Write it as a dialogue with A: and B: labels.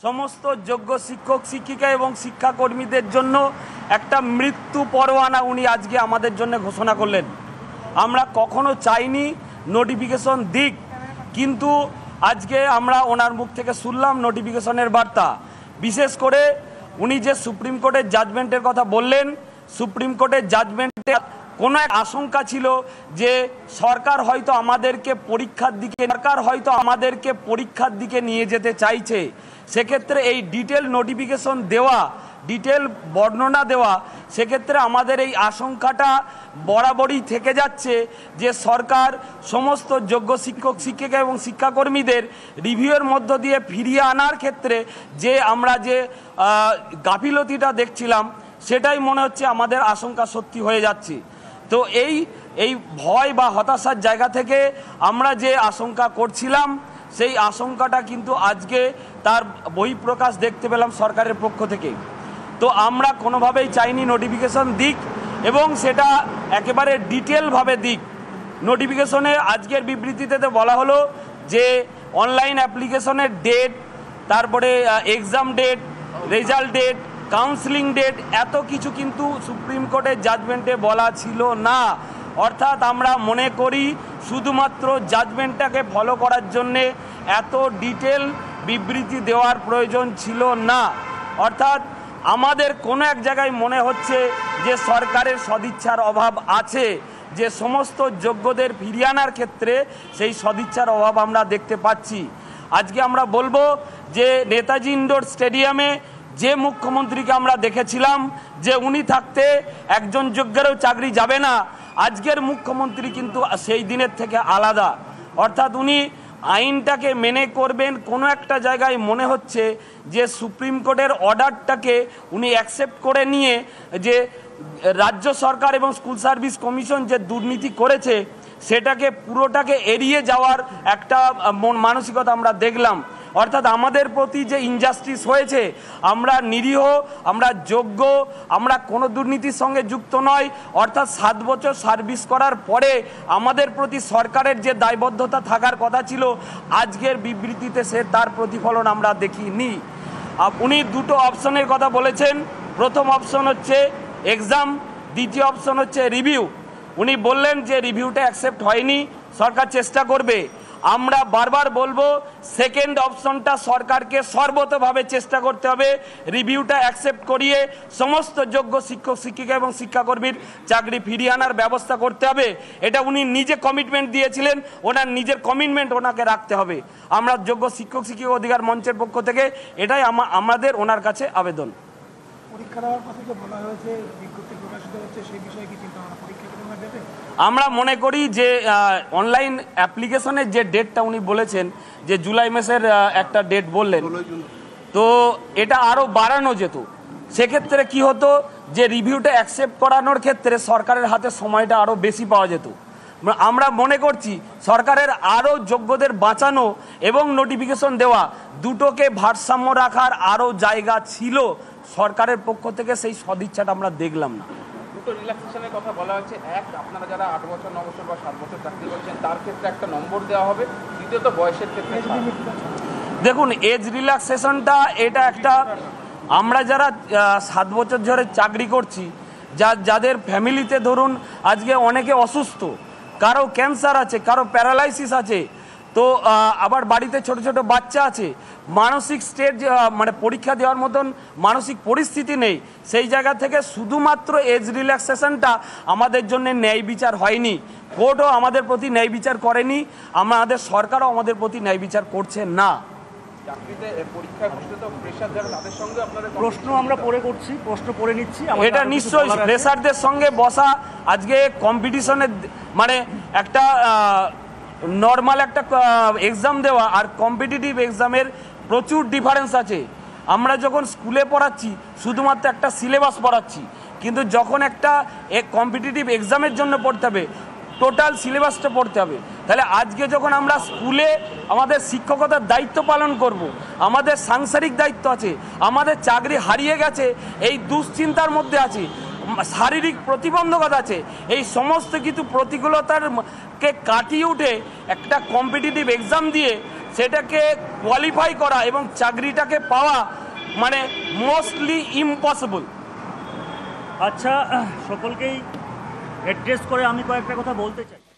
A: সমস্ত যোগ্য শিক্ষক শিক্ষিকা এবং শিক্ষাকর্মীদের জন্য একটা মৃত্যু পরোয়ানা উনি আজকে আমাদের জন্য ঘোষণা করলেন। আমরা কখনো চাইনি নোটিফিকেশন দিক, কিন্তু আজকে আমরা ওনার মুখ থেকে শুনলাম নোটিফিকেশনের বার্তা। বিশেষ করে উনি যে সুপ্রিম কোর্টের জাজমেন্টের কথা বললেন, সুপ্রিম কোর্টের জাজমেন্টে কোনো এক আশঙ্কা ছিল যে সরকার হয়তো আমাদেরকে পরীক্ষার দিকে নিয়ে যেতে চাইছে। সেক্ষেত্রে এই ডিটেল নোটিফিকেশন দেওয়া, ডিটেল বর্ণনা দেওয়া, সেক্ষেত্রে আমাদের এই আশঙ্কাটা বরাবরই থেকে যাচ্ছে যে সরকার সমস্ত যোগ্য শিক্ষক শিক্ষিকা এবং শিক্ষাকর্মীদের রিভিউয়ের মধ্য দিয়ে ফিরিয়ে আনার ক্ষেত্রে যে আমরা যে গাফিলতিটা দেখছিলাম, সেটাই মনে হচ্ছে আমাদের আশঙ্কা সত্যি হয়ে যাচ্ছে। তো এই ভয় বা হতাশার জায়গা থেকে আমরা যে আশঙ্কা করছিলাম, সেই আশঙ্কাটা কিন্তু আজকে তার বহিঃপ্রকাশ দেখতে পেলাম সরকারের পক্ষ থেকে। তো আমরা কোনোভাবেই চাইনি নোটিফিকেশন দিক এবং সেটা একেবারে ডিটেলভাবে দিক। নোটিফিকেশনে আজকের বিবৃতিতে বলা হলো যে অনলাইন অ্যাপ্লিকেশনের ডেট, তারপরে exam date, result date, counselling date, এত কিছু কিন্তু সুপ্রিম কোর্টের জাজমেন্টে বলা ছিল না। অর্থাৎ আমরা মনে করি শুধুমাত্র জাজমেন্টটাকে ফলো করার জন্যে এত ডিটেল বিবৃতি দেওয়ার প্রয়োজন ছিল না। অর্থাৎ আমাদের কোনো এক জায়গায় মনে হচ্ছে যে সরকারের সদিচ্ছার অভাব আছে, যে সমস্ত যোগ্যদের ফিরিয়ে আনার ক্ষেত্রে সেই সদিচ্ছার অভাব আমরা দেখতে পাচ্ছি। আজকে আমরা বলবো যে নেতাজি ইন্ডোর স্টেডিয়ামে যে মুখ্যমন্ত্রীকে আমরা দেখেছিলাম যে উনি থাকতে একজন যোগ্যেরও চাকরি যাবে না, আজকের মুখ্যমন্ত্রী কিন্তু সেই দিনের থেকে আলাদা। অর্থাৎ উনি আইনটাকে মেনে করবেন। কোনো একটা জায়গায় মনে হচ্ছে যে সুপ্রিম কোর্টের অর্ডারটাকে উনি অ্যাকসেপ্ট করে নিয়ে যে রাজ্য সরকার এবং স্কুল সার্ভিস কমিশন যে দুর্নীতি করেছে, সেটাকে পুরোটাকে এড়িয়ে যাওয়ার একটা মানসিকতা আমরা দেখলাম। অর্থাৎ আমাদের প্রতি যে ইনজাস্টিস হয়েছে, আমরা নিরীহ, আমরা যোগ্য, আমরা কোনো দুর্নীতির সঙ্গে যুক্ত নয়। অর্থাৎ 7 বছর সার্ভিস করার পরে আমাদের প্রতি সরকারের যে দায়বদ্ধতা থাকার কথা ছিল, আজকের বিবৃতিতে সে তার প্রতিফলন আমরা দেখিনি। উনি দুটো অপশনের কথা বলেছেন। প্রথম অপশন হচ্ছে এক্সাম, দ্বিতীয় অপশন হচ্ছে রিভিউ। উনি বললেন যে রিভিউটা অ্যাকসেপ্ট হয়নি, সরকার চেষ্টা করবে। আমরা বারবার বলবো সেকেন্ড অপশনটা সরকারকে সর্বতভাবে চেষ্টা করতে হবে, রিভিউটা অ্যাকসেপ্ট করিয়ে সমস্ত যোগ্য শিক্ষক শিক্ষিকা এবং শিক্ষাকর্মীর চাকরি ফিরিয়ে আনার ব্যবস্থা করতে হবে। এটা উনি নিজে কমিটমেন্ট দিয়েছিলেন, ওনার নিজের কমিটমেন্ট ওনাকে রাখতে হবে। আমরা যোগ্য শিক্ষক শিক্ষিকা অধিকার মঞ্চের পক্ষ থেকে এটাই আমাদের ওনার কাছে আবেদন।
B: পরীক্ষা দেওয়ার কথা যে বলা হয়েছে, বিজ্ঞপ্তি প্রকাশিত হচ্ছে, সেই বিষয়ে কি চিন্তা ভাবনা? পরীক্ষা কেমন দেবে?
A: আমরা মনে করি যে অনলাইন অ্যাপ্লিকেশনের যে ডেটটা উনি বলেছেন, যে জুলাই মাসের একটা ডেট বললেন, তো এটা আরও বাড়ানো যেত। সেক্ষেত্রে কি হতো যে রিভিউটা অ্যাকসেপ্ট করানোর ক্ষেত্রে সরকারের হাতে সময়টা আরও বেশি পাওয়া যেত। আমরা মনে করছি সরকারের আরও যোগ্যদের বাঁচানো এবং নোটিফিকেশন দেওয়া, দুটোকে ভারসাম্য রাখার আরও জায়গা ছিল। সরকারের পক্ষ থেকে সেই সদিচ্ছাটা আমরা দেখলাম না।
C: দুটো রিল্যাক্সেশনের কথা বলা হচ্ছে। এক, আপনারা যারা 8 বছর 9 বছর বা 7 বছর চাকরি করছেন তার ক্ষেত্রে একটা নম্বর দেওয়া হবে। দ্বিতীয়ত বয়সের ক্ষেত্রে
A: দেখুন, এজ রিল্যাক্সেশনটা এটা একটা, আমরা যারা 7 বছর ধরে চাকরি করছি, যাদের ফ্যামিলিতে ধরুন আজকে অনেকে অসুস্থ, কারো ক্যান্সার আছে, কারো প্যারালাইসিস আছে, তো আবার বাড়িতে ছোট ছোট বাচ্চা আছে, মানসিক স্টেট মানে পরীক্ষা দেওয়ার মতন মানসিক পরিস্থিতি নেই। সেই জায়গা থেকে শুধুমাত্র এজ রিল্যাক্সেশনটা আমাদের জন্য ন্যায় বিচার হয়নি। কোর্টও আমাদের প্রতি ন্যায় বিচার করেনি, আমাদের সরকারও আমাদের প্রতি ন্যায় বিচার করছে না।
B: প্রশ্ন আমরা করছি, প্রশ্ন করে নিচ্ছি।
A: এটা নিশ্চয়ই প্রেসারদের সঙ্গে বসা, আজকে কম্পিটিশনের মানে একটা নর্মাল একটা এক্সাম দেওয়া আর কম্পিটিটিভ এক্সামের প্রচুর ডিফারেন্স আছে। আমরা যখন স্কুলে পড়াচ্ছি শুধুমাত্র একটা সিলেবাস পড়াচ্ছি, কিন্তু যখন একটা কম্পিটিটিভ এক্সামের জন্য পড়তে হবে, টোটাল সিলেবাসটা পড়তে হবে। তাহলে আজকে যখন আমরা স্কুলে আমাদের শিক্ষকতার দায়িত্ব পালন করব, আমাদের সাংসারিক দায়িত্ব আছে, আমাদের চাকরি হারিয়ে গেছে এই দুশ্চিন্তার মধ্যে আছি, শারীরিক প্রতিবন্ধকতা আছে, এই সমস্ত কিছু প্রতিকূলতার কে কাটিয়ে উঠে একটা কম্পিটিটিভ এক্সাম দিয়ে সেটাকে কোয়ালিফাই করা এবং চাকরিটাকে পাওয়া মানে মোস্টলি ইম্পসিবল।
D: আচ্ছা, সকলকেই অ্যাড্রেস করে আমি কয়েকটা কথা বলতে চাই।